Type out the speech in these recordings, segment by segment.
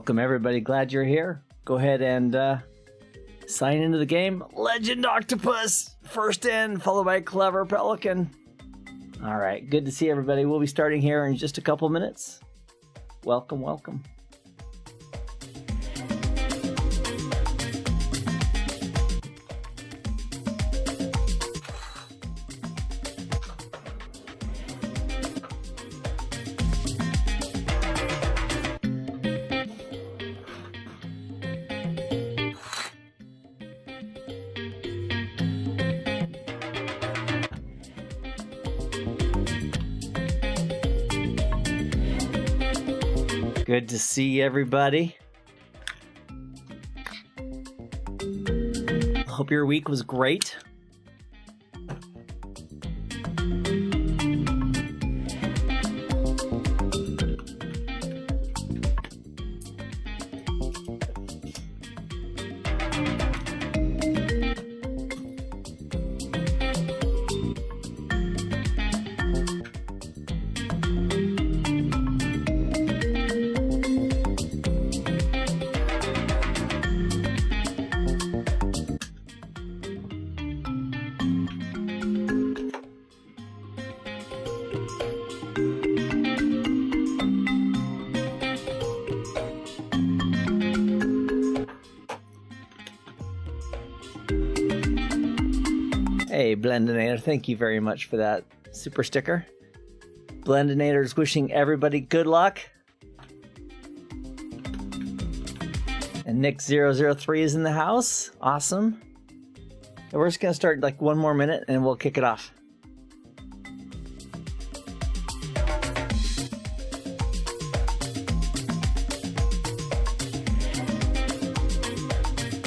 Welcome, everybody. Glad you're here. Go ahead and sign into the game. Legend Octopus, first in, followed by Clever Pelican. All right, good to see everybody. We'll be starting here in just a couple minutes. Welcome, welcome. Good to see everybody. Hope your week was great. Hey, Blendinator, thank you very much for that super sticker. Blendinator's wishing everybody good luck. And Nick003 is in the house. Awesome. And we're just going to start like one more minute and we'll kick it off.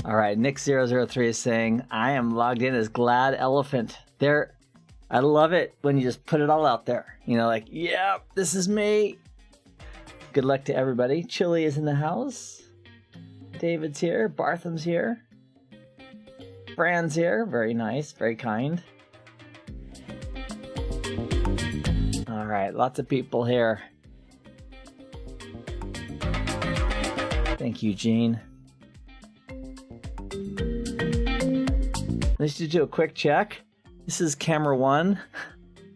All right, Nick003 is saying, I am logged in as Glad Elephant. There, I love it when you just put it all out there. You know, like, yeah, this is me. Good luck to everybody. Chili is in the house. David's here. Bartham's here. Fran's here. Very nice. Very kind. All right, lots of people here. Thank you, Gene. Let's just do a quick check. This is camera 1.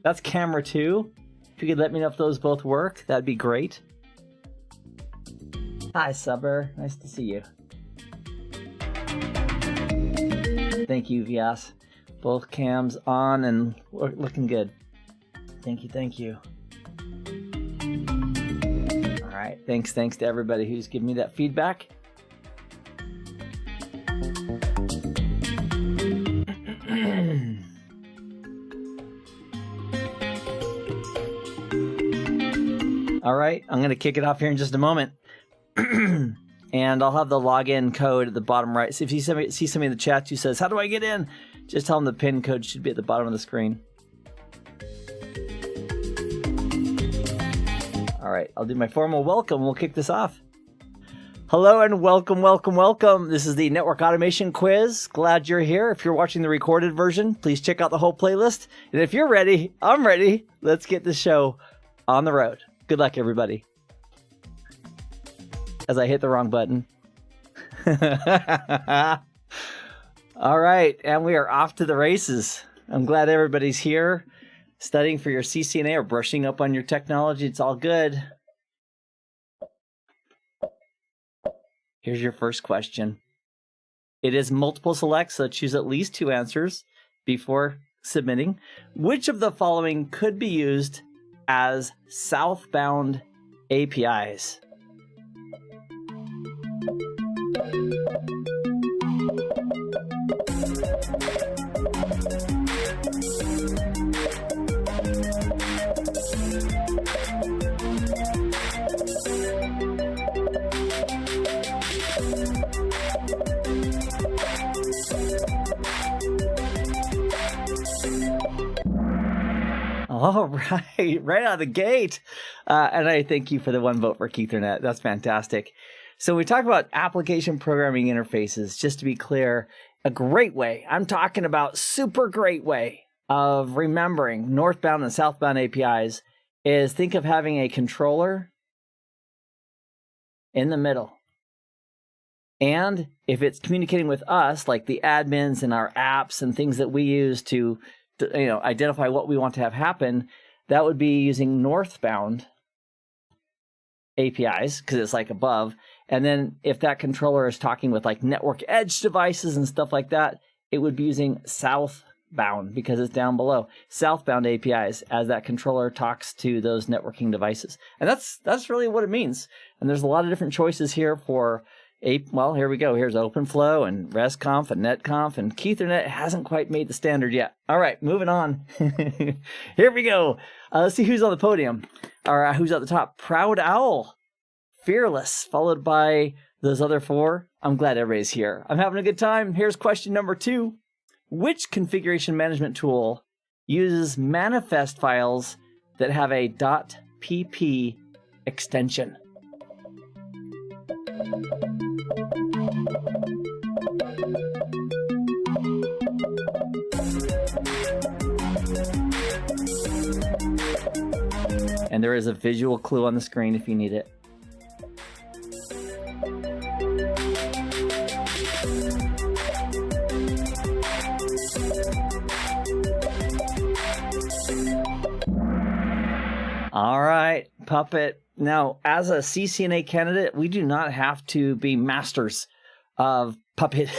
That's camera 2. If you could let me know if those both work, that'd be great. Hi, Subber. Nice to see you. Thank you, Vyas. Both cams on and looking good. Thank you, thank you. All right, thanks to everybody who's given me that feedback. All right, I'm going to kick it off here in just a moment. And I'll have the login code at the bottom right. So if you see somebody in the chat who says, how do I get in? Just tell them the PIN code should be at the bottom of the screen. All right, I'll do my formal welcome. We'll kick this off. Hello and welcome, welcome, welcome. This is the Network Automation Quiz. Glad you're here. If you're watching the recorded version, please check out the whole playlist. And if you're ready, I'm ready. Let's get this show on the road. Good luck, everybody. As I hit the wrong button. All right, and we are off to the races. I'm glad everybody's here, studying for your CCNA or brushing up on your technology. It's all good. Here's your first question. It is multiple select, so choose at least 2 answers before submitting. Which of the following could be used as southbound APIs? All right, right out of the gate. And I thank you for the 1 vote for Ethernet. That's fantastic. So we talk about application programming interfaces. Just to be clear, a great way, I'm talking about super great way of remembering northbound and southbound APIs is think of having a controller in the middle. And if it's communicating with us, like the admins and our apps and things that we use to identify what we want to have happen, that would be using northbound APIs because it's like above. And then if that controller is talking with like network edge devices and stuff like that, it would be using southbound because it's down below. Southbound APIs as that controller talks to those networking devices. And that's really what it means. And there's a lot of different choices here for well, here we go. Here's OpenFlow and ResConf and NetConf, and Ethernet hasn't quite made the standard yet. All right, moving on. Here we go. Let's see who's on the podium, or who's at the top. Proud Owl, Fearless, followed by those other four. I'm glad everybody's here. I'm having a good time. Here's question number 2. Which configuration management tool uses manifest files that have a .pp extension? And there is a visual clue on the screen if you need it. All right, Puppet. Now, as a CCNA candidate, we do not have to be masters of Puppet,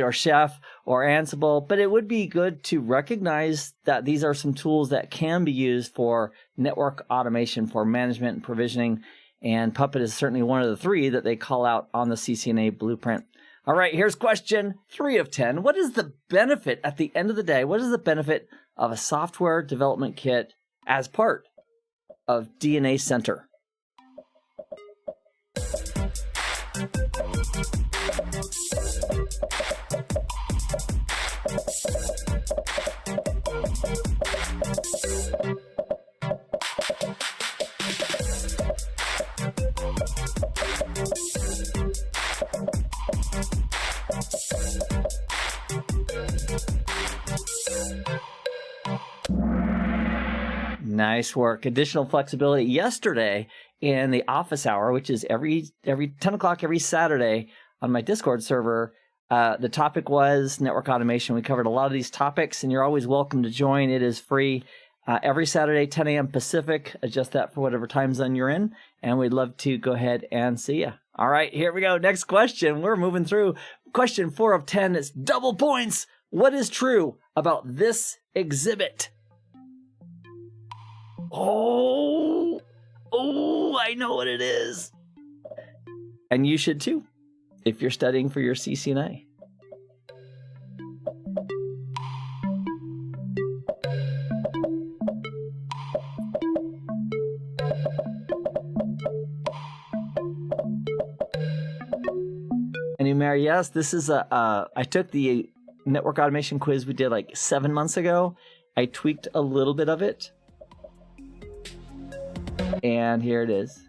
or Chef or Ansible, but it would be good to recognize that these are some tools that can be used for network automation, for management and provisioning, and Puppet is certainly one of the 3 that they call out on the CCNA blueprint. All right, here's question 3 of 10. What is the benefit at the end of the day? What is the benefit of a software development kit as part of DNA Center? Nice work. Additional flexibility. Yesterday in the office hour, which is every 10 o'clock every Saturday on my Discord server, the topic was network automation. We covered a lot of these topics, and you're always welcome to join. It is free. Every Saturday, 10 a.m. Pacific. Adjust that for whatever time zone you're in, and we'd love to go ahead and see you. All right, here we go. Next question. We're moving through. Question 4 of 10 is double points. What is true about this exhibit? Oh, I know what it is. And you should too, if you're studying for your CCNA. And Mary, yes, this is I took the network automation quiz we did like 7 months ago. I tweaked a little bit of it. And here it is.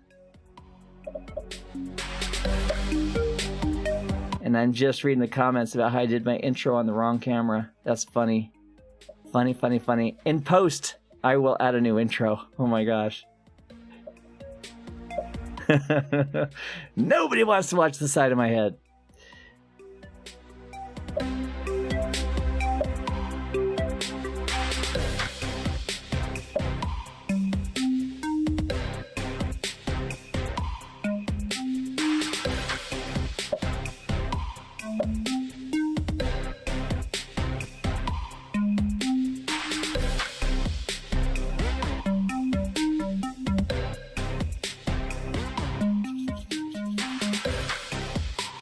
And I'm just reading the comments about how I did my intro on the wrong camera. That's funny. Funny. In post, I will add a new intro. Oh my gosh. Nobody wants to watch the side of my head.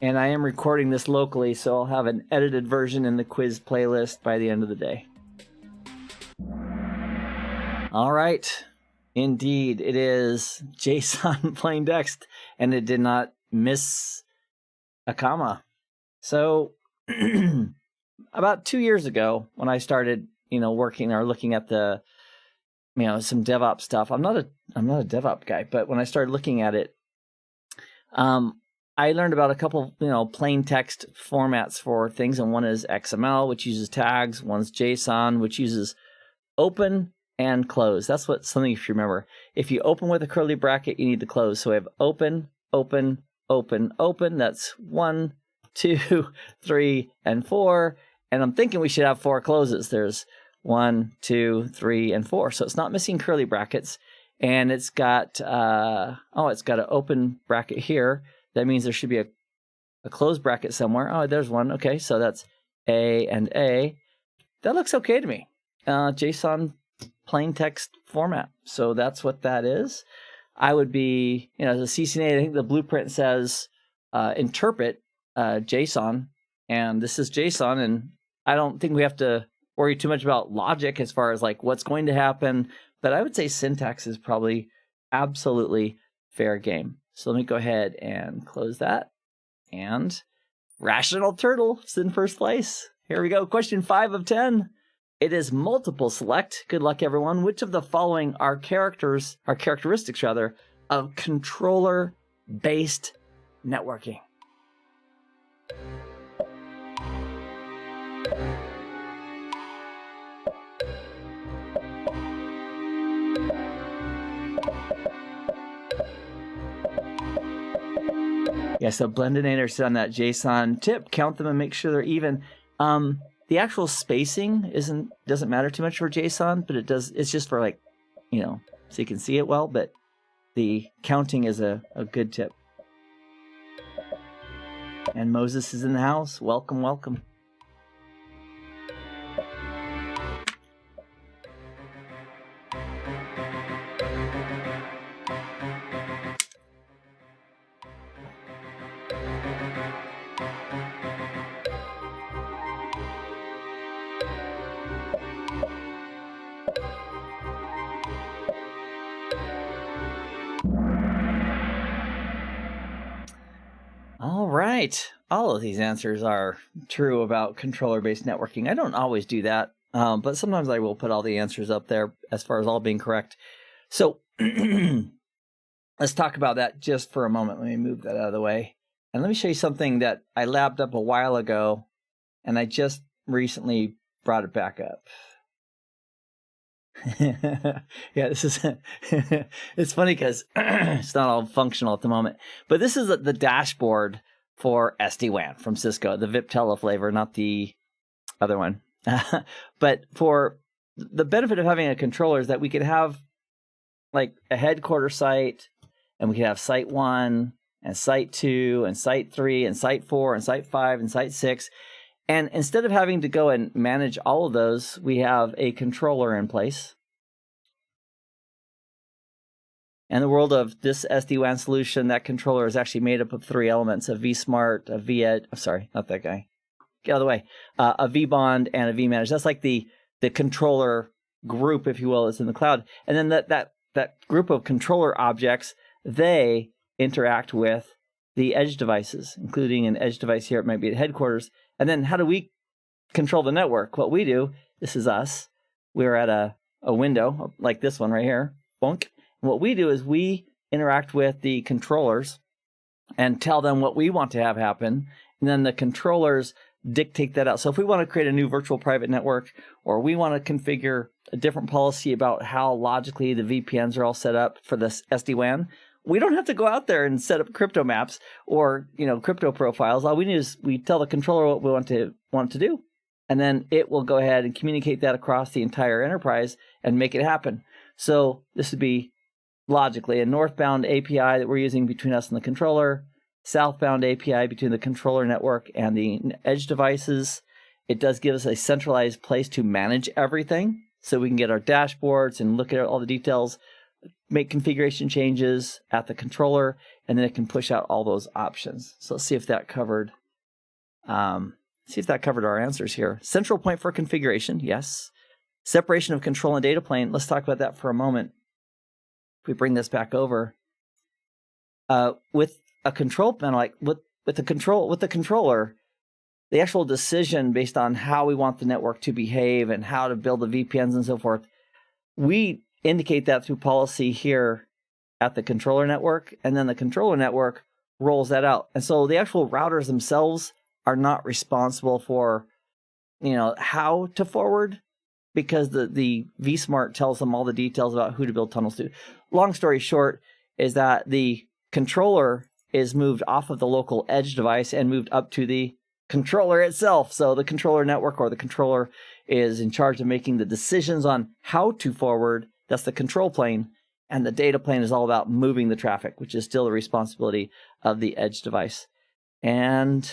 And I am recording this locally, so I'll have an edited version in the quiz playlist by the end of the day. All right. Indeed, it is JSON plain text, and it did not miss a comma. So about 2 years ago, when I started, working or looking at the, some DevOps stuff, I'm not a DevOps guy, but when I started looking at it, I learned about a couple, plain text formats for things, and one is XML, which uses tags. One's JSON, which uses open and close. That's something you should remember. If you open with a curly bracket, you need to close. So we have open, open, open. That's 1, 2, 3, and 4. And I'm thinking we should have 4 closes. There's 1, 2, 3, and 4. So it's not missing curly brackets. And it's got, it's got an open bracket here. That means there should be a closed bracket somewhere. Oh, there's one. Okay, so that's A and A. That looks okay to me. JSON plain text format. So that's what that is. I would be, as a CCNA, I think the blueprint says interpret JSON, and this is JSON, and I don't think we have to worry too much about logic as far as like what's going to happen, but I would say syntax is probably absolutely fair game. So let me go ahead and close that, and Rational Turtle is in first place. Here we go. Question 5 of 10. It is multiple select. Good luck, everyone. Which of the following are characteristics of controller-based networking? Yeah, so Blendinator said on that JSON tip, count them and make sure they're even. The actual spacing doesn't matter too much for JSON, but it does. It's just for so you can see it well. But the counting is a good tip. And Moses is in the house. Welcome, welcome. All right. All of these answers are true about controller-based networking. I don't always do that, but sometimes I will put all the answers up there as far as all being correct. So let's talk about that just for a moment. Let me move that out of the way. And let me show you something that I labbed up a while ago, and I just recently brought it back up. Yeah, this is it's funny because it's not all functional at the moment, but this is the dashboard for SD-WAN from Cisco, the VipTela flavor, not the other one. But for the benefit of having a controller is that we could have like a headquarters site, and we could have site 1 and site 2 and site 3 and site 4 and site 5 and site 6. And instead of having to go and manage all of those, we have a controller in place. In the world of this SD-WAN solution, that controller is actually made up of 3 elements: a vSmart, a vEd, sorry, not that guy, get out of the way, a vBond, and a vManage. That's like the controller group, if you will, is in the cloud. And then that group of controller objects, they interact with the edge devices, including an edge device here. It might be at headquarters. And then how do we control the network? What we do, this is us. We're at a window like this one right here. Bonk. And what we do is we interact with the controllers and tell them what we want to have happen. And then the controllers dictate that out. So if we want to create a new virtual private network, or we want to configure a different policy about how logically the VPNs are all set up for this SD-WAN, we don't have to go out there and set up crypto maps or crypto profiles. All we need is we tell the controller what we want to do, and then it will go ahead and communicate that across the entire enterprise and make it happen. So this would be logically a northbound API that we're using between us and the controller, southbound API between the controller network and the edge devices. It does give us a centralized place to manage everything, so we can get our dashboards and look at all the details, make configuration changes at the controller, and then it can push out all those options. So let's see if that covered our answers here. Central point for configuration, yes. Separation of control and data plane. Let's talk about that for a moment. If we bring this back over, with a control panel, like with the controller, the actual decision based on how we want the network to behave and how to build the VPNs and so forth, we indicate that through policy here at the controller network, and then the controller network rolls that out. And so the actual routers themselves are not responsible for, how to forward, because the vSmart tells them all the details about who to build tunnels to. Long story short is that the controller is moved off of the local edge device and moved up to the controller itself. So the controller network, or the controller, is in charge of making the decisions on how to forward. That's the control plane. And the data plane is all about moving the traffic, which is still the responsibility of the edge device. And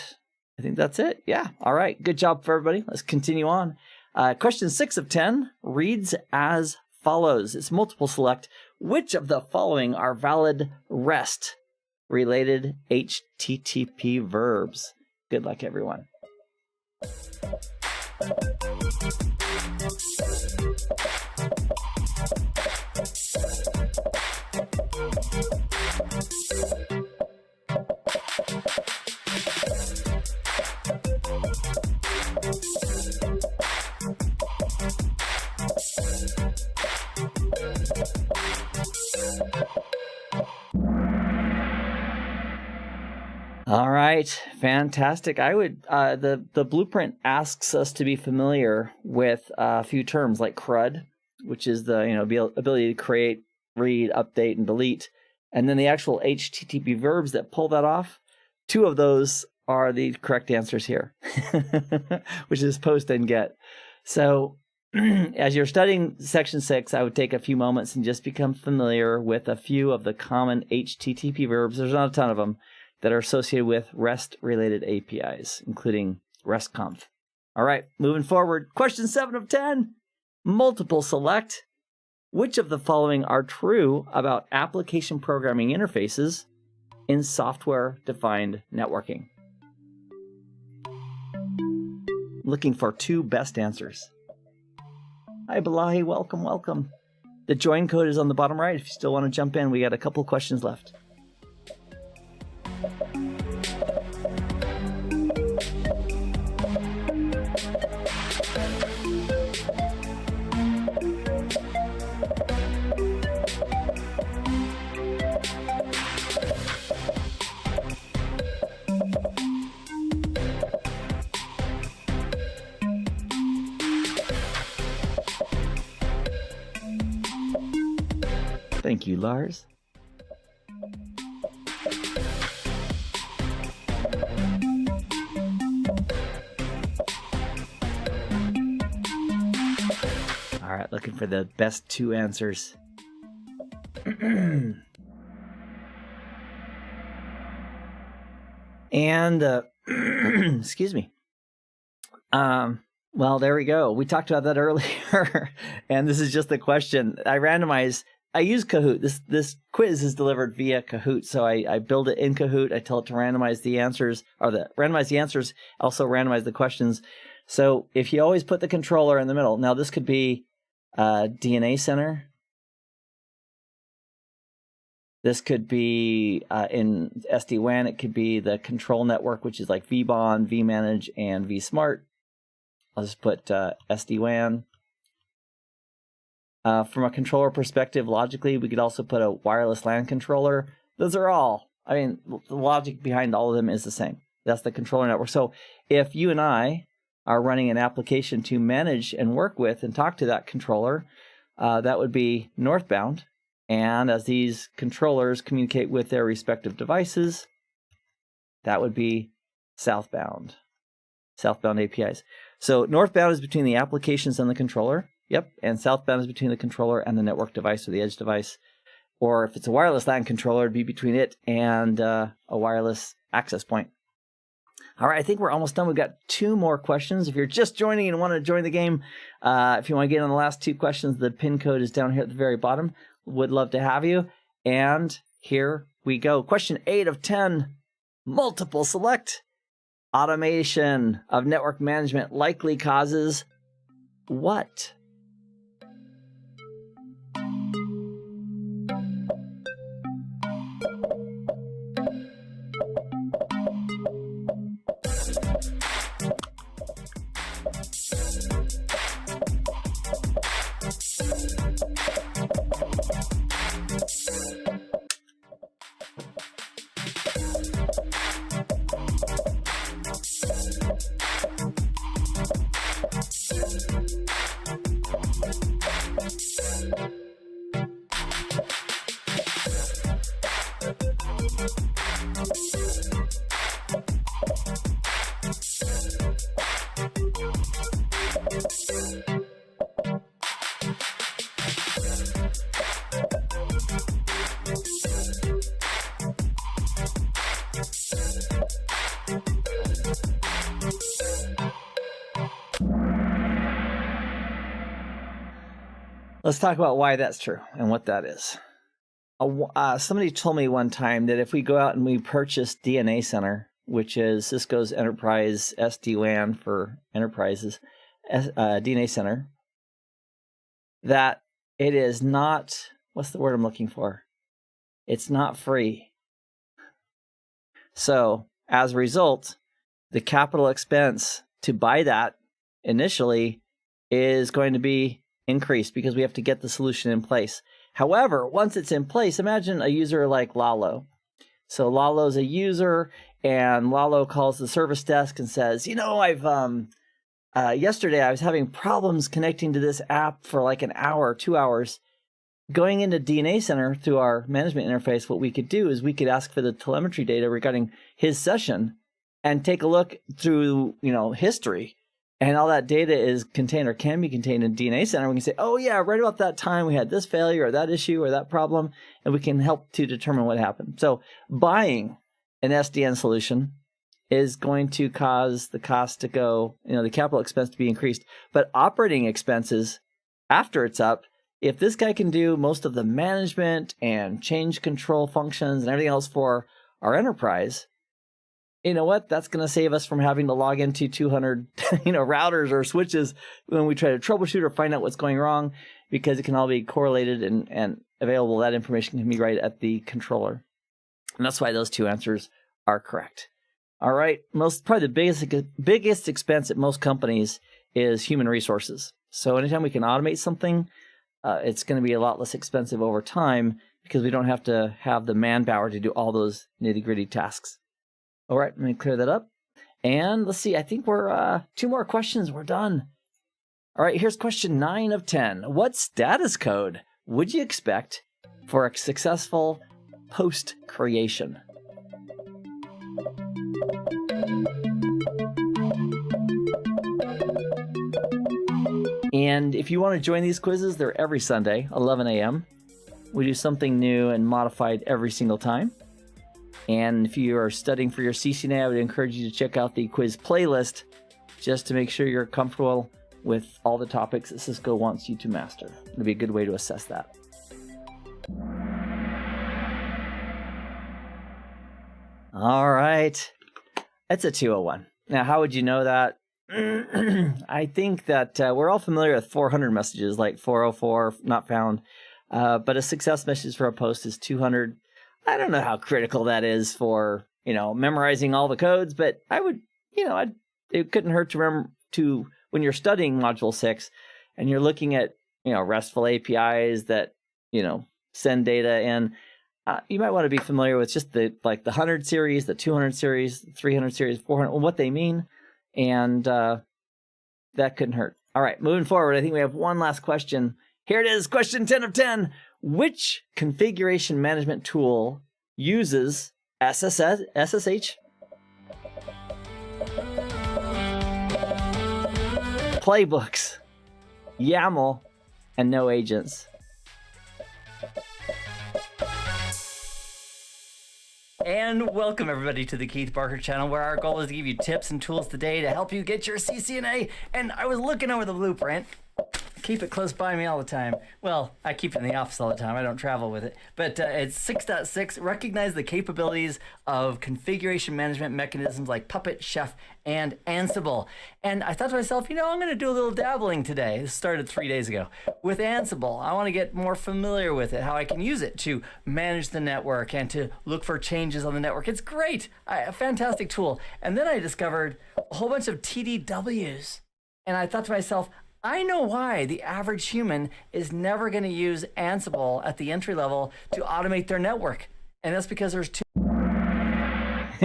I think that's it. Yeah. All right. Good job for everybody. Let's continue on. Question 6 of 10 reads as follows. It's multiple select. Which of the following are valid REST-related HTTP verbs? Good luck, everyone. All right, fantastic. I would the blueprint asks us to be familiar with a few terms like CRUD, which is the ability to create, read, update, and delete, and then the actual HTTP verbs that pull that off. 2 of those are the correct answers here, which is post and get. So as you're studying section 6, I would take a few moments and just become familiar with a few of the common HTTP verbs. There's not a ton of them that are associated with REST-related APIs, including RESTconf. All right, moving forward. Question 7 of 10, multiple select. Which of the following are true about application programming interfaces in software-defined networking? Looking for 2 best answers. Hi, Balahi. Welcome, welcome. The join code is on the bottom right if you still want to jump in. We got a couple questions left. Thank you, Lars. All right, looking for the best 2 answers. And, excuse me. Well, there we go. We talked about that earlier, and this is just the question. I use Kahoot. This quiz is delivered via Kahoot, so I build it in Kahoot. I tell it to randomize the answers, also randomize the questions. So if you always put the controller in the middle, now this could be DNA Center. This could be in SD-WAN. It could be the control network, which is like vBond, vManage, and vSmart. I'll just put SD-WAN. From a controller perspective, logically, we could also put a wireless LAN controller. Those are all, the logic behind all of them is the same. That's the controller network. So if you and I are running an application to manage and work with and talk to that controller, that would be northbound. And as these controllers communicate with their respective devices, that would be southbound APIs. So northbound is between the applications and the controller. Yep, and southbound is between the controller and the network device or the edge device. Or if it's a wireless LAN controller, it'd be between it and a wireless access point. All right, I think we're almost done. We've got 2 more questions. If you're just joining and want to join the game, if you want to get on the last 2 questions, the pin code is down here at the very bottom. Would love to have you. And here we go. Question 8 of 10, multiple select. Automation of network management likely causes what? Let's talk about why that's true and what that is. Somebody told me one time that if we go out and we purchase DNA Center, which is Cisco's enterprise SD-WAN for enterprises, DNA Center, that it is not, what's the word I'm looking for? It's not free. So as a result, the capital expense to buy that initially is going to be increased because we have to get the solution in place. However, once it's in place, imagine a user like Lalo. So Lalo's a user, and Lalo calls the service desk and says, you know, yesterday I was having problems connecting to this app for like an hour, 2 hours. Going into DNA Center through our management interface, what we could do is we could ask for the telemetry data regarding his session and take a look through, history. And all that data is contained or can be contained in DNA Center. We can say, oh yeah, right about that time we had this failure or that issue or that problem, and we can help to determine what happened. So buying an SDN solution is going to cause the cost to go, the capital expense to be increased. But operating expenses, after it's up, if this guy can do most of the management and change control functions and everything else for our enterprise, you know what? That's going to save us from having to log into 200, routers or switches when we try to troubleshoot or find out what's going wrong, because it can all be correlated and available. That information can be right at the controller. And that's why those two answers are correct. All right. Probably the biggest expense at most companies is human resources. So anytime we can automate something, it's going to be a lot less expensive over time because we don't have to have the manpower to do all those nitty-gritty tasks. All right, let me clear that up. And let's see, I think we're 2 more questions. We're done. All right, here's question 9 of 10. What status code would you expect for a successful post creation? And if you want to join these quizzes, they're every Sunday, 11 a.m. We do something new and modified every single time. And if you are studying for your CCNA, I would encourage you to check out the quiz playlist just to make sure you're comfortable with all the topics that Cisco wants you to master. It'll be a good way to assess that. All right. That's a 201. Now, how would you know that? I think that we're all familiar with 400 messages, like 404, not found. But a success message for a post is 200. I don't know how critical that is for, memorizing all the codes, but I would, it couldn't hurt to remember when you're studying Module 6 and you're looking at, RESTful APIs that, send data in, you might want to be familiar with just the 100 series, the 200 series, 300 series, 400, what they mean. And that couldn't hurt. All right, moving forward, I think we have one last question. Here it is, question 10 of 10. Which configuration management tool uses SSH, playbooks, YAML, and no agents? And welcome everybody to the Keith Barker channel, where our goal is to give you tips and tools today to help you get your CCNA. And I was looking over the blueprint. Keep it close by me all the time. Well, I keep it in the office all the time. I don't travel with it. But it's 6.6. Recognize the capabilities of configuration management mechanisms like Puppet, Chef, and Ansible. And I thought to myself, I'm going to do a little dabbling today. This started 3 days ago with Ansible. I want to get more familiar with it, how I can use it to manage the network and to look for changes on the network. It's great. A fantastic tool. And then I discovered a whole bunch of TDWs. And I thought to myself, I know why the average human is never going to use Ansible at the entry level to automate their network. And that's because there's too... I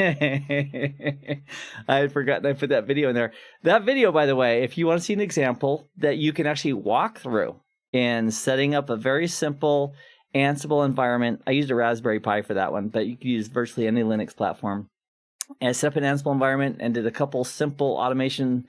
had forgotten I put that video in there. That video, by the way, if you want to see an example that you can actually walk through in setting up a very simple Ansible environment. I used a Raspberry Pi for that one, but you can use virtually any Linux platform. And I set up an Ansible environment and did a couple simple automation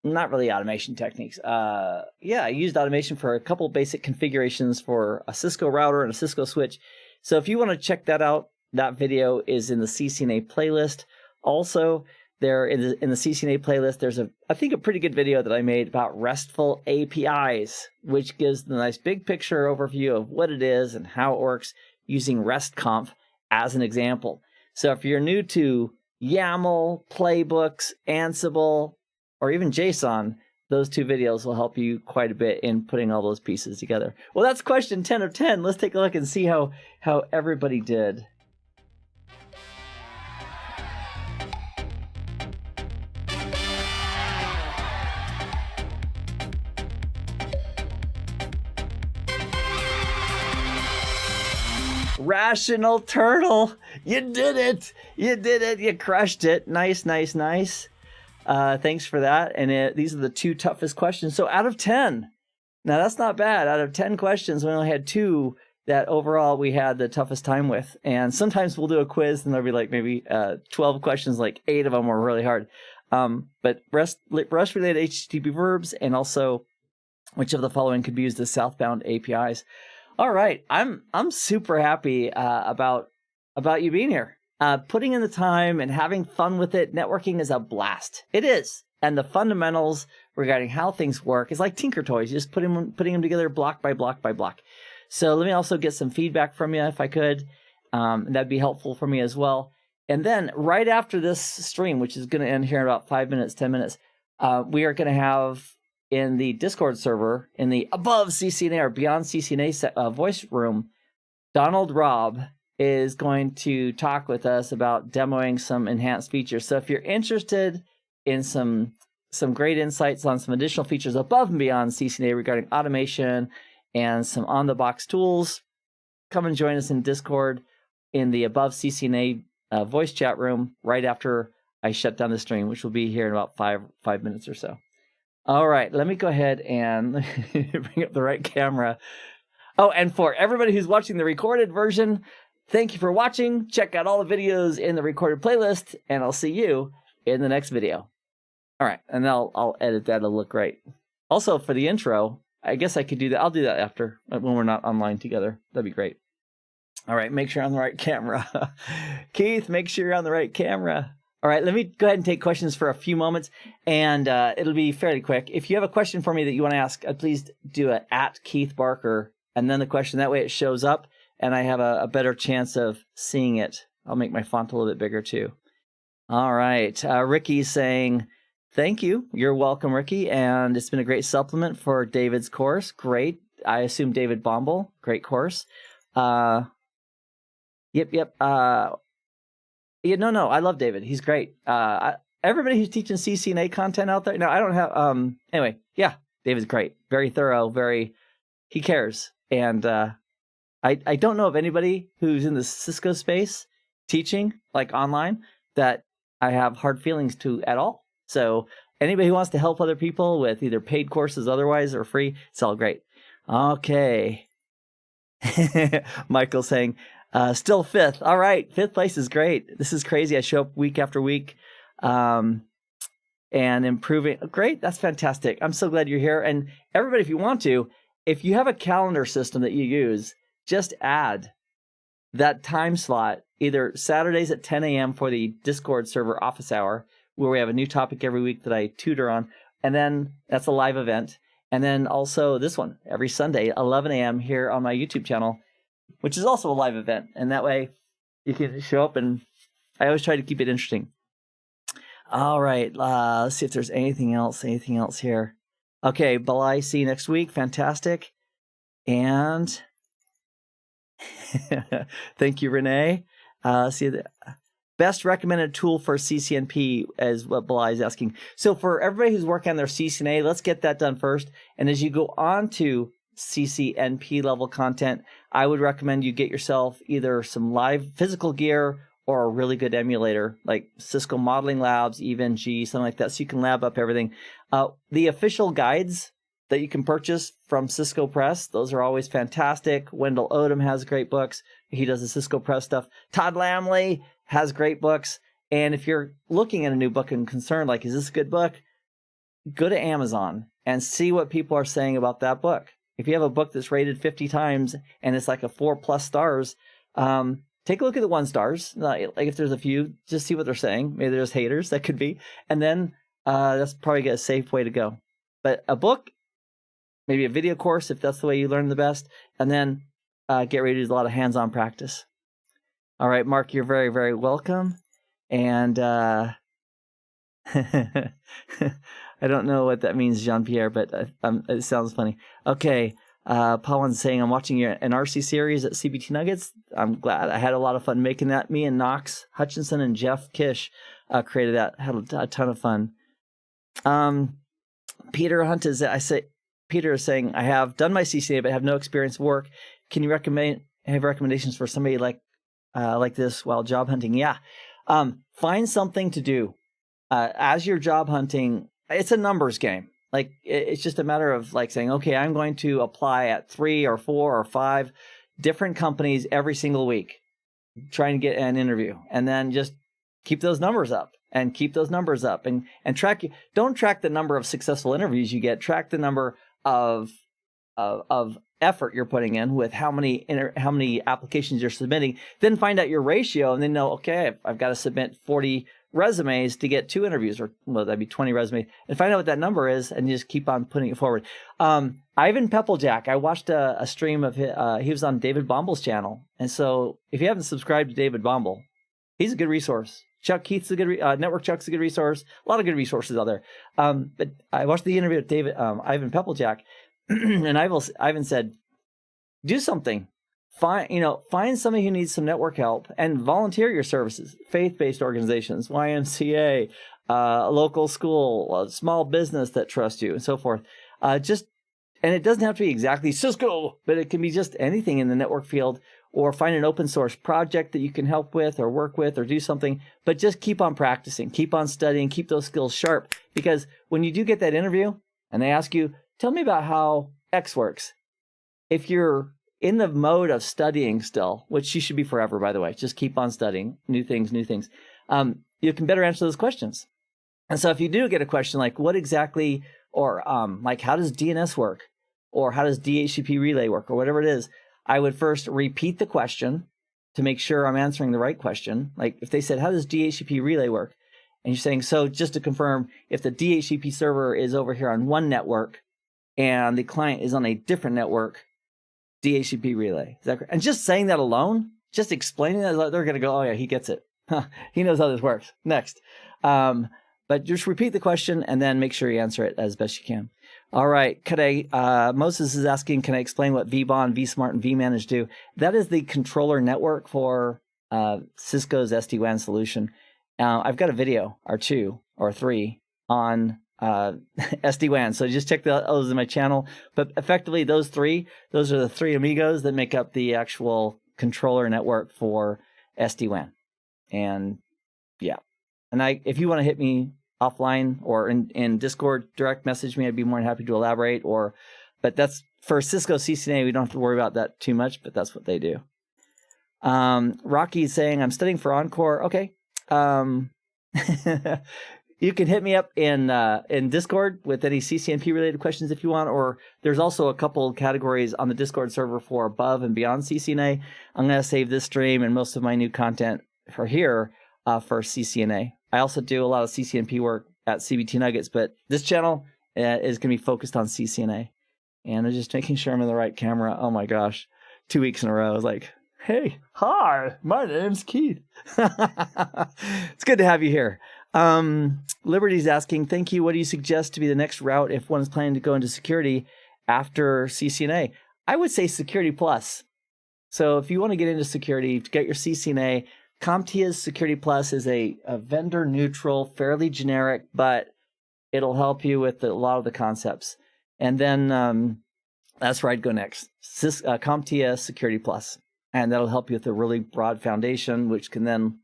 not really automation techniques. I used automation for a couple basic configurations for a Cisco router and a Cisco switch. So if you want to check that out, that video is in the CCNA playlist. Also, there in the CCNA playlist, there's I think a pretty good video that I made about RESTful APIs, which gives the nice big picture overview of what it is and how it works using RESTconf as an example. So if you're new to YAML, playbooks, Ansible, or even JSON, those 2 videos will help you quite a bit in putting all those pieces together. Well, that's question 10 of 10. Let's take a look and see how everybody did. Rational Turtle, you did it. You did it. You crushed it. Nice, nice, nice. Thanks for that. And these are the 2 toughest questions. So out of 10, now that's not bad. Out of 10 questions, we only had 2 that overall we had the toughest time with. And sometimes we'll do a quiz and there'll be like maybe 12 questions, like 8 of them were really hard. But REST-related HTTP verbs, and also which of the following could be used as southbound APIs. All right, I'm super happy about you being here. Putting in the time and having fun with it. Networking is a blast. It is. And the fundamentals regarding how things work is like Tinker Toys. You just putting them together block by block by block. So let me also get some feedback from you if I could. That'd be helpful for me as well. And then right after this stream, which is going to end here in about 5 minutes, 10 minutes, we are going to have in the Discord server, in the above CCNA or beyond CCNA voice room, Donald Robb is going to talk with us about demoing some enhanced features. So if you're interested in some great insights on some additional features above and beyond CCNA regarding automation and some on-the-box tools, come and join us in Discord in the above CCNA voice chat room right after I shut down the stream, which will be here in about five minutes or so. All right, let me go ahead and bring up the right camera. Oh, and for everybody who's watching the recorded version, thank you for watching. Check out all the videos in the recorded playlist, and I'll see you in the next video. All right, and I'll edit that. It'll look great. Also, for the intro, I guess I could do that. I'll do that after, when we're not online together. That'd be great. All right, make sure you're on the right camera. Keith, make sure you're on the right camera. All right, let me go ahead and take questions for a few moments, and it'll be fairly quick. If you have a question for me that you want to ask, please do it at Keith Barker, and then the question. That way it shows up, and I have a better chance of seeing it. I'll make my font a little bit bigger, too. All right, Ricky's saying, thank you. You're welcome, Ricky, and it's been a great supplement for David's course. Great. I assume David Bombal. Great course. Yep. Yeah, no, I love David. He's great. Everybody who's teaching CCNA content out there. No, I don't have. Anyway, yeah, David's great. Very thorough. He cares. And I don't know of anybody who's in the Cisco space teaching like online that I have hard feelings to at all. So anybody who wants to help other people with either paid courses otherwise or free, it's all great. Okay. Michael saying, still 5th. All right. 5th place is great. This is crazy. I show up week after week and improving. Great. That's fantastic. I'm so glad you're here. And everybody, if you want to, if you have a calendar system that you use, just add that time slot, either Saturdays at 10 a.m. for the Discord server office hour, where we have a new topic every week that I tutor on. And then that's a live event. And then also this one every Sunday, 11 a.m. here on my YouTube channel, which is also a live event. And that way you can show up, and I always try to keep it interesting. All right. Let's see if there's anything else here. Okay. Balai, see you next week. Fantastic. And thank you, Renee. See the best recommended tool for CCNP is what Balai is asking. So for everybody who's working on their CCNA, let's get that done first. And as you go on to CCNP level content, I would recommend you get yourself either some live physical gear or a really good emulator like Cisco Modeling Labs, EVNG, something like that, so you can lab up everything. The official guides that you can purchase from Cisco Press, those are always fantastic. Wendell Odom has great books. He does the Cisco Press stuff. Todd Lamley has great books. And if you're looking at a new book and concerned, like, is this a good book? Go to Amazon and see what people are saying about that book. If you have a book that's rated 50 times and it's like a 4+ stars, take a look at the 1 stars. Like if there's a few, just see what they're saying. Maybe there's haters, that could be. And then that's probably a safe way to go. But a book, maybe a video course if that's the way you learn the best, and then get ready to do a lot of hands-on practice. All right, Mark, you're very, very welcome. And I don't know what that means, Jean-Pierre, but it sounds funny. Okay, Pauline's saying, I'm watching an RC series at CBT Nuggets. I'm glad. I had a lot of fun making that. Me and Knox Hutchinson and Jeff Kish created that. Had a ton of fun. Peter Hunt Peter is saying, I have done my CCNA but have no experience work. Can you have recommendations for somebody like this while job hunting? Yeah. Find something to do. As you're job hunting, it's a numbers game. Like it's just a matter of like saying, okay, I'm going to apply at 3 or 4 or 5 different companies every single week, trying to get an interview, and then just keep those numbers up. And keep those numbers up, and don't track the number of successful interviews you get. Track the number of effort you're putting in with how many applications you're submitting. Then find out your ratio, and then know, okay, I've got to submit 40 resumes to get 2 interviews, or well, that'd be 20 resumes. And find out what that number is, and you just keep on putting it forward. Ivan Pepplejack, I watched a stream of his, he was on David Bomble's channel, and so if you haven't subscribed to David Bomble, he's a good resource. Chuck Keith's a good Network Chuck's a good resource. A lot of good resources out there. But I watched the interview with Ivan Pepplejack, and Ivan said, do something. Find somebody who needs some network help and volunteer your services. Faith-based organizations, YMCA, a local school, a small business that trusts you, and so forth. And it doesn't have to be exactly Cisco, but it can be just anything in the network field. Or find an open source project that you can help with or work with or do something, but just keep on practicing, keep on studying, keep those skills sharp. Because when you do get that interview and they ask you, tell me about how X works. If you're in the mode of studying still, which you should be forever, by the way, just keep on studying new things, you can better answer those questions. And so if you do get a question like what exactly, or like how does DNS work? Or how does DHCP relay work? Or whatever it is, I would first repeat the question to make sure I'm answering the right question. Like if they said, how does DHCP relay work? And you're saying, so just to confirm, if the DHCP server is over here on one network and the client is on a different network, DHCP relay. Is that correct? And just saying that alone, just explaining that, they're going to go, oh yeah, he gets it. He knows how this works. Next. But just repeat the question and then make sure you answer it as best you can. All right. Moses is asking, can I explain what vBond, vSmart, and vManage do? That is the controller network for Cisco's SD-WAN solution. I've got a video or 2 or 3 on SD-WAN. So just check those in my channel. But effectively, those are the 3 amigos that make up the actual controller network for SD-WAN. And yeah. And if you want to hit me offline or in Discord, direct message me. I'd be more than happy to elaborate. But that's for Cisco CCNA. We don't have to worry about that too much, but that's what they do. Rocky's saying, I'm studying for Encore. Okay. You can hit me up in Discord with any CCNP related questions if you want, or there's also a couple categories on the Discord server for above and beyond CCNA. I'm going to save this stream and most of my new content for here for CCNA. I also do a lot of CCNP work at CBT Nuggets, but this channel is going to be focused on CCNA. And I'm just making sure I'm in the right camera. Oh my gosh, 2 weeks in a row. I was like, hey, hi, my name's Keith. It's good to have you here. Liberty's asking, thank you. What do you suggest to be the next route if one is planning to go into security after CCNA? I would say Security Plus. So if you want to get into security, to get your CCNA, CompTIA's Security Plus is a vendor neutral, fairly generic, but it'll help you with a lot of the concepts. And then that's where I'd go next. CompTIA Security Plus. And that'll help you with a really broad foundation, which can then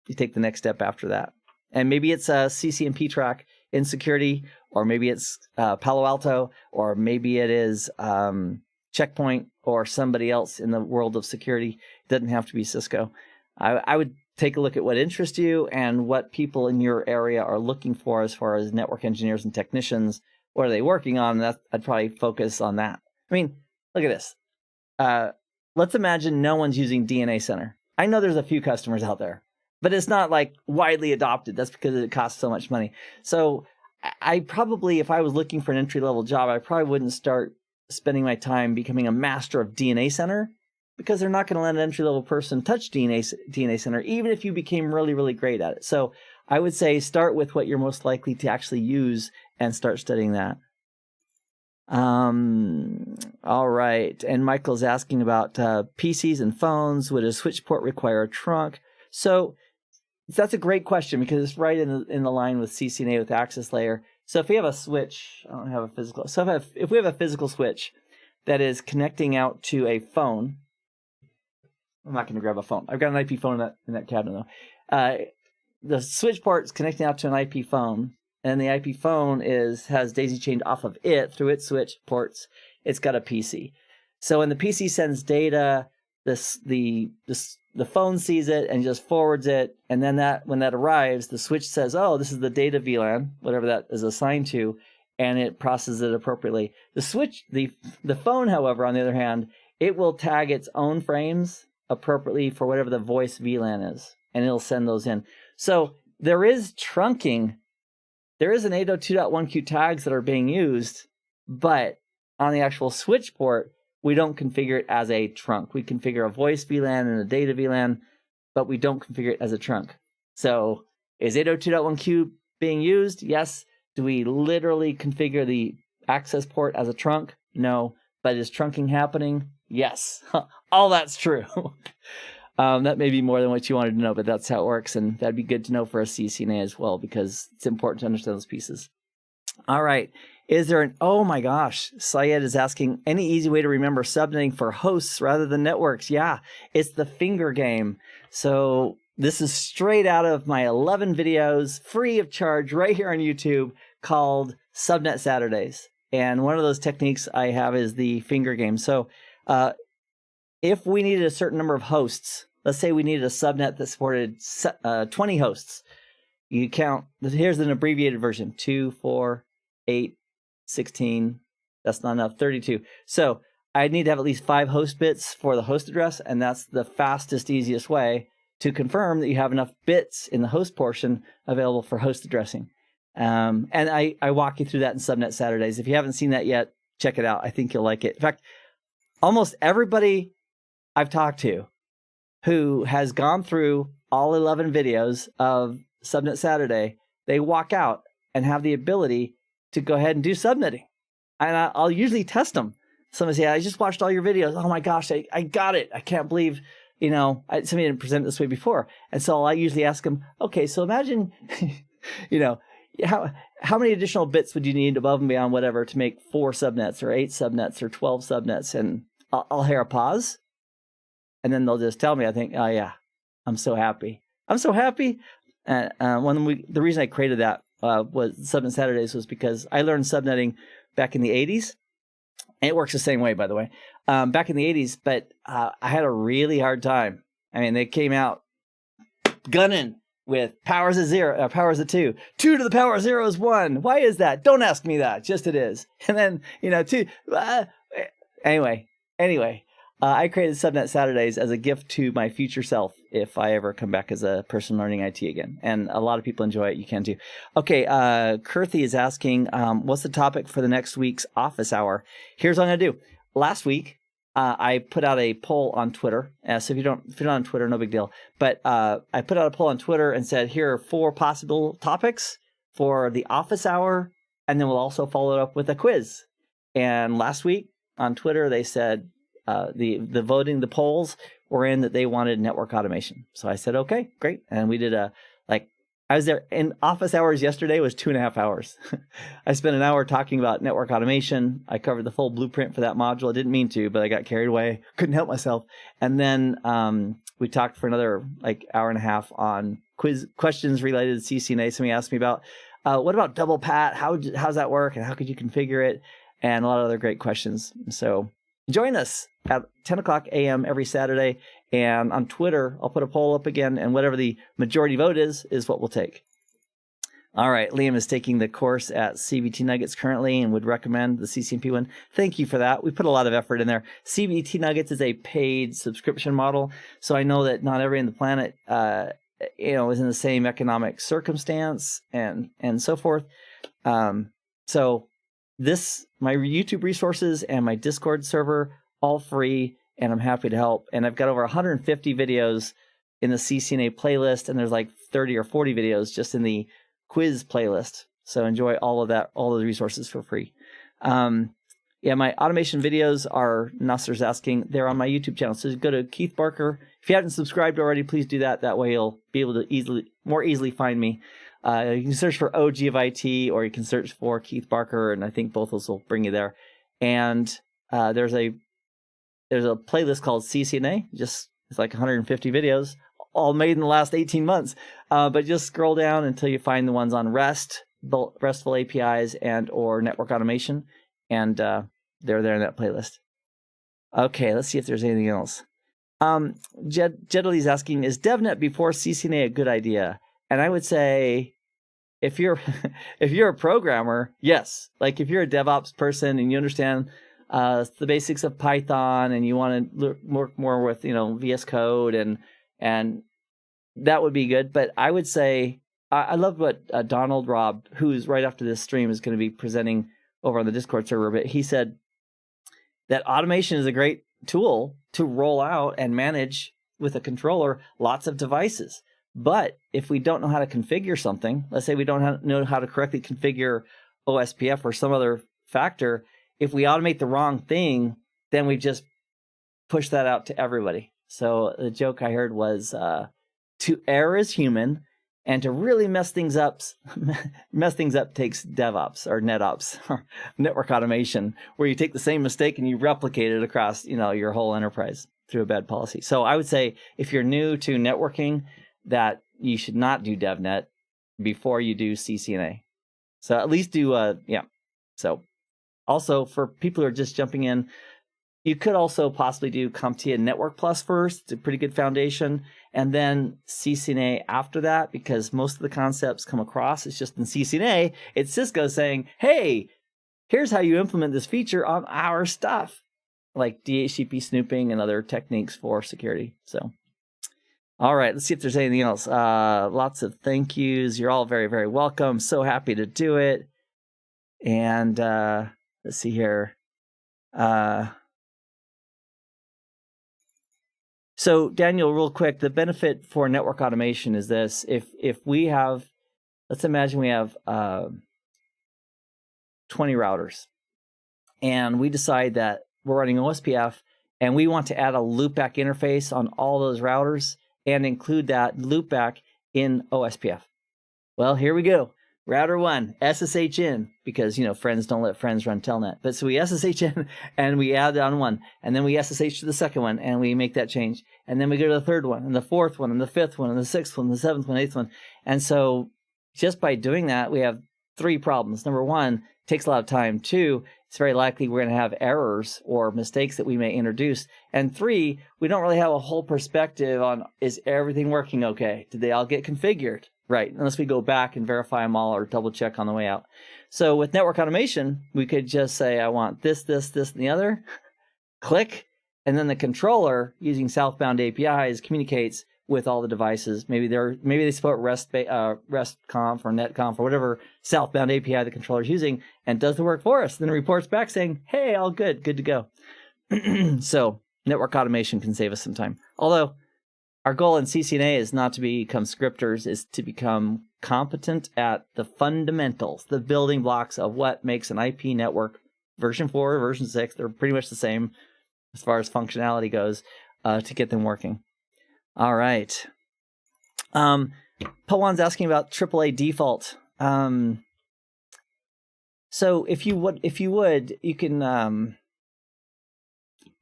you take the next step after that. And maybe it's a CCNP track in security, or maybe it's Palo Alto, or maybe it is Checkpoint or somebody else in the world of security. It doesn't have to be Cisco. I would take a look at what interests you and what people in your area are looking for as far as network engineers and technicians. What are they working on? I'd probably focus on that. I mean, look at this. Let's imagine no one's using DNA Center. I know there's a few customers out there, but it's not like widely adopted. That's because it costs so much money. So I probably, if I was looking for an entry-level job, I probably wouldn't start spending my time becoming a master of DNA Center, because they're not going to let an entry-level person touch DNA Center, even if you became really, really great at it. So I would say start with what you're most likely to actually use and start studying that. All right. And Michael's asking about PCs and phones. Would a switch port require a trunk? So that's a great question, because it's right in the line with CCNA with access layer. So if we have a switch, I don't have a physical. So if we have a physical switch that is connecting out to a phone, I'm not going to grab a phone. I've got an IP phone in that cabinet though. The switch port is connecting out to an IP phone, and the IP phone has daisy chained off of it through its switch ports. It's got a PC. So when the PC sends data, the phone sees it and just forwards it, and then when that arrives, the switch says, "Oh, this is the data VLAN, whatever that is assigned to," and it processes it appropriately. The phone, however, on the other hand, it will tag its own frames appropriately for whatever the voice VLAN is, and it'll send those in. So there is trunking. There is an 802.1q tags that are being used, but on the actual switch port, we don't configure it as a trunk. We configure a voice VLAN and a data VLAN, but we don't configure it as a trunk. So is 802.1q being used? Yes. Do we literally configure the access port as a trunk? No. But is trunking happening? Yes. All that's true. That may be more than what you wanted to know, but that's how it works. And that'd be good to know for a CCNA as well, because it's important to understand those pieces. All right. Oh my gosh, Syed is asking, any easy way to remember subnetting for hosts rather than networks? Yeah, it's the finger game. So this is straight out of my 11 videos, free of charge, right here on YouTube, called Subnet Saturdays. And one of those techniques I have is the finger game. So if we needed a certain number of hosts, let's say we needed a subnet that supported 20 hosts, you count, here's an abbreviated version, 2, 4, 8, 16, that's not enough, 32. So I need to have at least 5 host bits for the host address, and that's the fastest, easiest way to confirm that you have enough bits in the host portion available for host addressing. And I walk you through that in Subnet Saturdays. If you haven't seen that yet, check it out. I think you'll like it. In fact, almost everybody I've talked to who has gone through all 11 videos of Subnet Saturday, they walk out and have the ability to go ahead and do subnetting. And I'll usually test them. Somebody say, I just watched all your videos. Oh my gosh, I got it. I can't believe, somebody didn't present it this way before. And so I usually ask them, okay, so imagine, how many additional bits would you need above and beyond whatever to make 4 subnets or 8 subnets or 12 subnets? And I'll hear a pause. And then they'll just tell me, I think, oh yeah, I'm so happy. I'm so happy. The reason I created that was Subnet Saturdays was because I learned subnetting back in the 80s. And it works the same way, by the way. Back in the 80s, but I had a really hard time. I mean, they came out gunning with powers of 0, powers of 2. 2 to the power of 0 is 1. Why is that? Don't ask me that. Just it is. And then, 2. Anyway. I created Subnet Saturdays as a gift to my future self if I ever come back as a person learning IT again. And a lot of people enjoy it. You can too. Okay, Kirthy is asking, what's the topic for the next week's office hour? Here's what I'm going to do. Last week, I put out a poll on Twitter. So if you're not on Twitter, no big deal. But I put out a poll on Twitter and said, here are 4 possible topics for the office hour. And then we'll also follow it up with a quiz. And last week on Twitter, they said, the polls were in that they wanted network automation. So I said, okay, great. And we did I was there in office hours yesterday was 2.5 hours. I spent an hour talking about network automation. I covered the full blueprint for that module. I didn't mean to, but I got carried away. Couldn't help myself. And then we talked for another hour and a half on questions related to CCNA. Somebody asked me about, what about double pat? How's that work? And how could you configure it? And a lot of other great questions. So join us at 10 o'clock a.m. every Saturday. And on Twitter, I'll put a poll up again. And whatever the majority vote is what we'll take. All right, Liam is taking the course at CBT Nuggets currently and would recommend the CCNP one. Thank you for that. We put a lot of effort in there. CBT Nuggets is a paid subscription model, so I know that not everybody on the planet, is in the same economic circumstance and so forth. So my YouTube resources and my Discord server, all free, and I'm happy to help. And I've got over 150 videos in the CCNA playlist, and there's like 30 or 40 videos just in the quiz playlist. So enjoy all of that, all of the resources for free. My automation videos are, Nasser's asking, they're on my YouTube channel. So go to Keith Barker. If you haven't subscribed already, please do that. That way you'll be able to more easily find me. You can search for OG of IT, or you can search for Keith Barker, and I think both of those will bring you there. And there's a playlist called CCNA. It's like 150 videos, all made in the last 18 months. But just scroll down until you find the ones on RESTful APIs and or network automation, and they're there in that playlist. Okay, let's see if there's anything else. Jedali's asking, is DevNet before CCNA a good idea? And I would say, if you're a programmer, yes. Like if you're a DevOps person and you understand the basics of Python and you want to work more with VS Code and that would be good. But I would say I love what Donald Robb, who's right after this stream is going to be presenting over on the Discord server, but he said that automation is a great tool to roll out and manage with a controller lots of devices. But if we don't know how to configure something, let's say we don't know how to correctly configure OSPF or some other factor, if we automate the wrong thing, then we just push that out to everybody. So the joke I heard was to err is human, and to really mess things up takes DevOps or NetOps or network automation, where you take the same mistake and you replicate it across your whole enterprise through a bad policy. So I would say if you're new to networking, that you should not do DevNet before you do CCNA. So at least do So also for people who are just jumping in, you could also possibly do CompTIA Network Plus first. It's a pretty good foundation. And then CCNA after that, because most of the concepts come across. It's just in CCNA, it's Cisco saying, hey, here's how you implement this feature on our stuff, like DHCP snooping and other techniques for security. So, all right, let's see if there's anything else. Lots of thank yous. You're all very, very welcome. So happy to do it. And let's see here. So Daniel, real quick, the benefit for network automation is this. If we have, let's imagine we have 20 routers, and we decide that we're running OSPF, and we want to add a loopback interface on all those routers and include that loopback in OSPF. Well, here we go. Router 1, SSH in, because, friends don't let friends run telnet. But so we SSH in and we add on one, and then we SSH to the second one and we make that change. And then we go to the third one and the fourth one and the fifth one and the sixth one, and the seventh one, eighth one. And so just by doing that, we have 3 problems. Number 1, it takes a lot of time. 2, it's very likely we're going to have errors or mistakes that we may introduce. And 3, we don't really have a whole perspective on, is everything working okay? Did they all get configured? Right, unless we go back and verify them all or double check on the way out. So with network automation, we could just say, I want this, this, this, and the other, click, and then the controller using southbound APIs communicates with all the devices. Maybe they support RESTconf or NetConf or whatever southbound API the controller is using, and does the work for us. Then it reports back saying, hey, all good to go. So network automation can save us some time. Although our goal in CCNA is not to become scripters, is to become competent at the fundamentals, the building blocks of what makes an IP network. Version 4, version 6, they're pretty much the same as far as functionality goes, to get them working. All right. Pawan's asking about AAA default. So if you would, you can,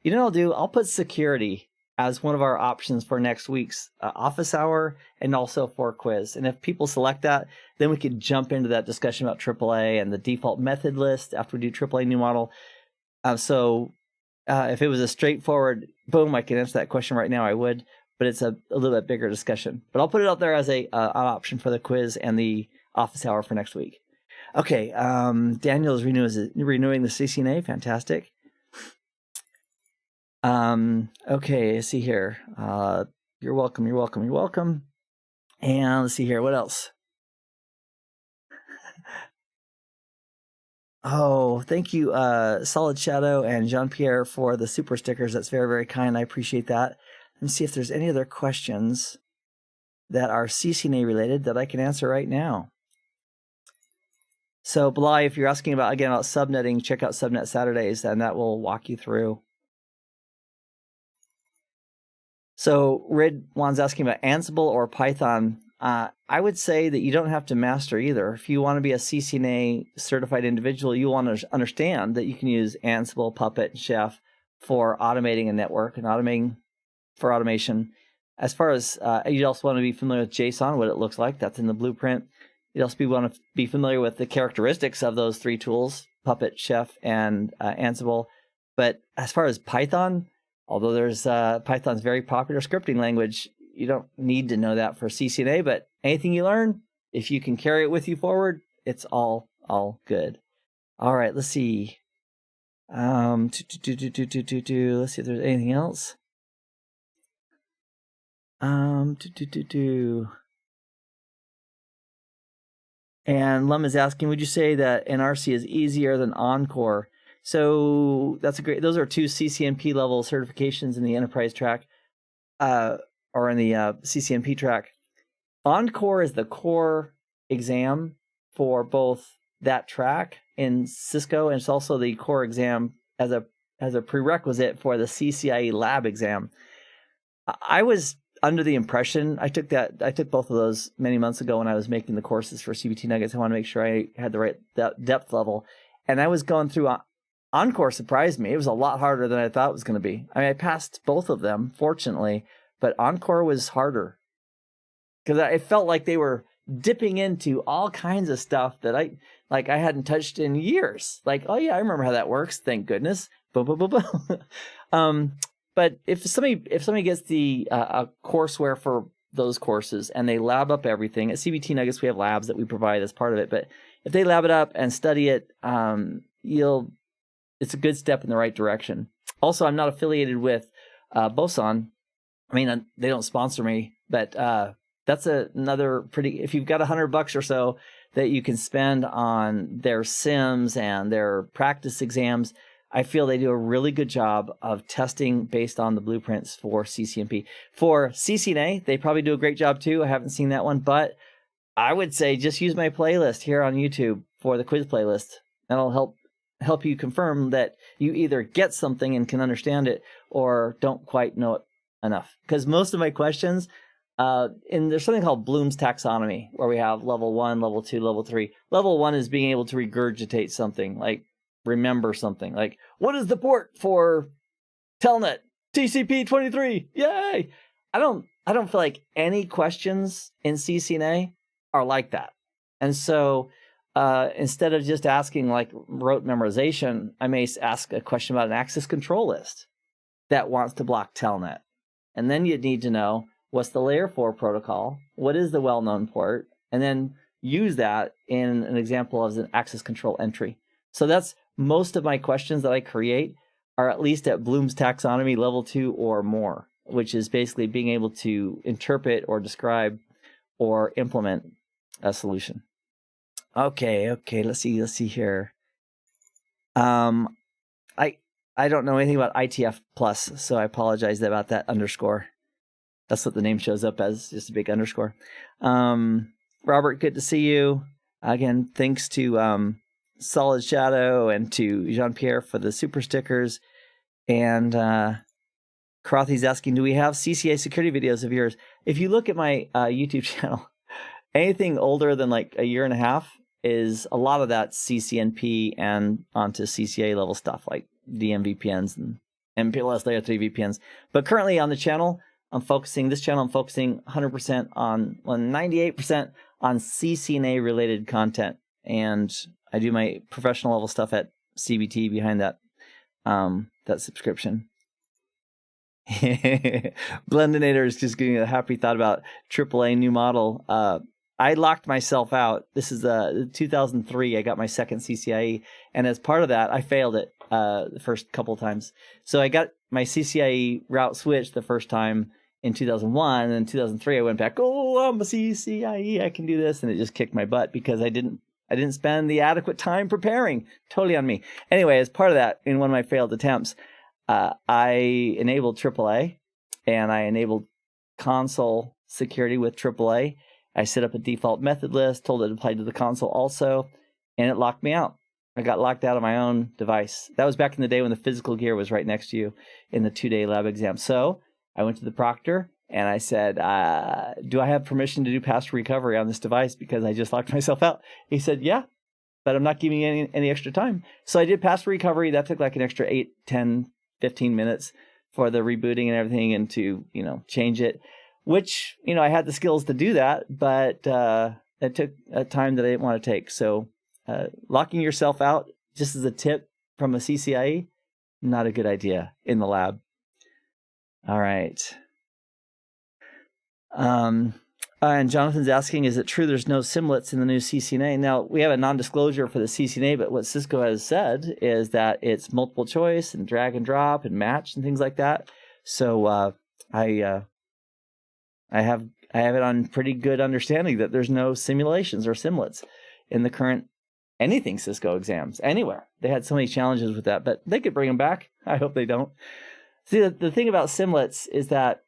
you know what I'll do? I'll put security as one of our options for next week's office hour and also for quiz. And if people select that, then we could jump into that discussion about AAA and the default method list after we do AAA new model. If it was a straightforward, boom, I can answer that question right now, I would, but it's a little bit bigger discussion. But I'll put it out there as an option for the quiz and the office hour for next week. Okay, Daniel is renewing the CCNA. Fantastic. Okay, let's see here. You're welcome. You're welcome. You're welcome. And let's see here. What else? Oh, thank you, Solid Shadow and Jean-Pierre for the super stickers. That's very, very kind. I appreciate that. Let me see if there's any other questions that are CCNA related that I can answer right now. So, Bly, if you're asking about subnetting, check out Subnet Saturdays, and that will walk you through. So, Rid Wan's asking about Ansible or Python. I would say that you don't have to master either. If you want to be a CCNA certified individual, you want to understand that you can use Ansible, Puppet, and Chef for automating a network and automating for automation. As far as you also want to be familiar with JSON, what it looks like. That's in the blueprint. You also want to be familiar with the characteristics of those three tools, Puppet, Chef, and Ansible. But as far as Python, although there's Python's very popular scripting language, you don't need to know that for CCNA, but anything you learn, if you can carry it with you forward, it's all good. All right, let's see. Let's see if there's anything else. And Lum is asking, would you say that NRC is easier than Encore? So that's a great. Those are two CCNP level certifications in the enterprise track, or in the CCNP track. Encore is the core exam for both that track in Cisco, and it's also the core exam as a prerequisite for the CCIE lab exam. I was under the impression, I took both of those many months ago when I was making the courses for CBT Nuggets. I want to make sure I had the right depth level, and I was going through. Encore surprised me. It was a lot harder than I thought it was going to be. I mean, I passed both of them, fortunately, but Encore was harder because I felt like they were dipping into all kinds of stuff that I hadn't touched in years. Like, oh yeah, I remember how that works. Thank goodness. Boom, boom, boom, boom. But if somebody gets the courseware for those courses and they lab up everything at CBT Nuggets, we have labs that we provide as part of it. But if they lab it up and study it, it's a good step in the right direction. Also, I'm not affiliated with Boson. I mean, they don't sponsor me, but that's another pretty. If you've got $100 or so that you can spend on their sims and their practice exams, I feel they do a really good job of testing based on the blueprints for CCNP. For CCNA, they probably do a great job too. I haven't seen that one, but I would say just use my playlist here on YouTube for the quiz playlist. That'll help you confirm that you either get something and can understand it or don't quite know it enough. Because most of my questions, there's something called Bloom's taxonomy, where we have level 1, level 2, level 3. Level 1 is being able to regurgitate something, like remember something. Like, what is the port for Telnet? TCP/23. Yay! I don't feel like any questions in CCNA are like that. And so instead of just asking like rote memorization, I may ask a question about an access control list that wants to block Telnet. And then you'd need to know what's the layer 4 protocol, what is the well-known port, and then use that in an example of an access control entry. So that's most of my questions that I create are at least at Bloom's taxonomy level 2 or more, which is basically being able to interpret or describe or implement a solution. Okay, let's see here. I don't know anything about ITF plus, so I apologize about that underscore. That's what the name shows up as, just a big underscore. Robert, good to see you. Again, thanks to Solid Shadow and to Jean-Pierre for the super stickers. And Karothy's asking, do we have CCA security videos of yours? If you look at my YouTube channel, anything older than like a year and a half is a lot of that CCNP and onto CCA level stuff like DM VPNs and MPLS layer 3 VPNs. But currently on the channel, I'm focusing 100% on 98% on CCNA related content. And I do my professional level stuff at CBT behind that subscription. Blendinator is just giving a happy thought about AAA new model. I locked myself out. This is 2003. I got my second CCIE, and as part of that, I failed it the first couple of times. So I got my CCIE route switched the first time in 2001, and in 2003 I went back. Oh, I'm a CCIE. I can do this, and it just kicked my butt because I didn't spend the adequate time preparing. Totally on me. Anyway, as part of that, in one of my failed attempts, I enabled AAA, and I enabled console security with AAA. I set up a default method list, told it to apply to the console also, and it locked me out. I got locked out of my own device. That was back in the day when the physical gear was right next to you in the 2-day lab exam. So I went to the proctor and I said, do I have permission to do password recovery on this device because I just locked myself out? He said, yeah, but I'm not giving you any extra time. So I did password recovery. That took like an extra 8, 10, 15 minutes for the rebooting and everything and to, change it. Which, I had the skills to do that, but it took a time that I didn't want to take. So locking yourself out, just as a tip from a CCIE, not a good idea in the lab. All right. And Jonathan's asking, is it true there's no simlets in the new CCNA? Now, we have a non-disclosure for the CCNA, but what Cisco has said is that it's multiple choice and drag and drop and match and things like that. So I have it on pretty good understanding that there's no simulations or simlets in the current anything Cisco exams anywhere. They had so many challenges with that, but they could bring them back. I hope they don't. See, the thing about simlets is that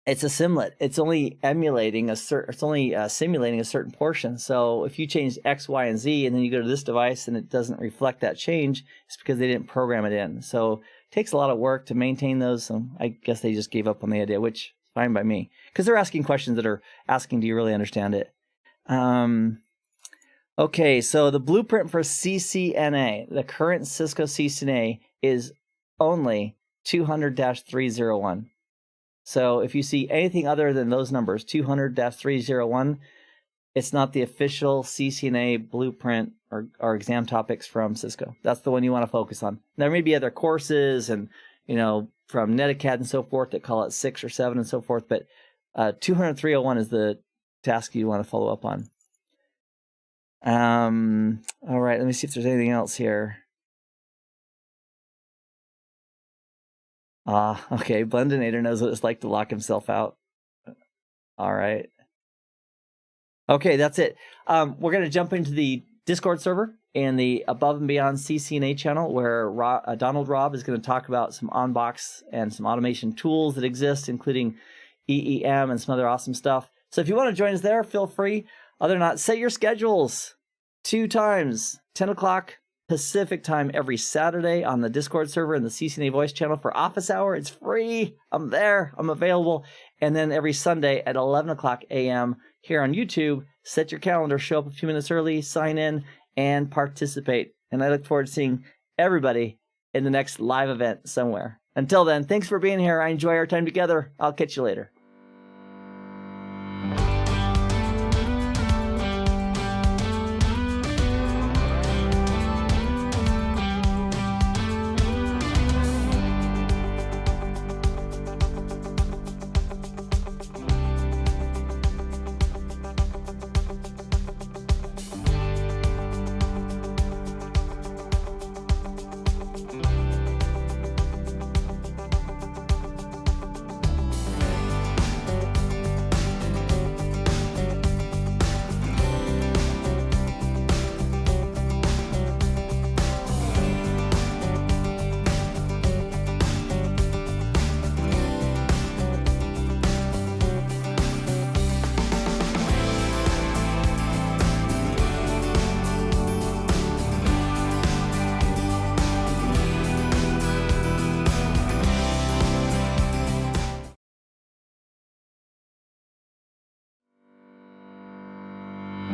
it's a simlet. It's only emulating simulating a certain portion. So if you change X, Y, and Z, and then you go to this device and it doesn't reflect that change, it's because they didn't program it in. So it takes a lot of work to maintain those. So I guess they just gave up on the idea, which fine by me, because they're asking questions that are asking, do you really understand it? Okay, so the blueprint for CCNA, the current Cisco CCNA, is only 200-301. So if you see anything other than those numbers, 200-301, it's not the official CCNA blueprint or exam topics from Cisco. That's the one you want to focus on. There may be other courses and, from Netacad and so forth that call it 6 or 7 and so forth, but 200-301 is the task you want to follow up on. All right, let me see if there's anything else here. Okay, Blendinator knows what it's like to lock himself out. All right. Okay, that's it. We're going to jump into the Discord server and the Above and Beyond CCNA channel, where Donald Robb is going to talk about some on-box and some automation tools that exist, including EEM and some other awesome stuff. So if you want to join us there, feel free. Other than that, set your schedules 2 times, 10 o'clock Pacific time every Saturday on the Discord server and the CCNA voice channel for office hour. It's free. I'm there. I'm available. And then every Sunday at 11 o'clock a.m. here on YouTube, set your calendar, show up a few minutes early, sign in, and participate. And I look forward to seeing everybody in the next live event somewhere. Until then, thanks for being here. I enjoy our time together. I'll catch you later.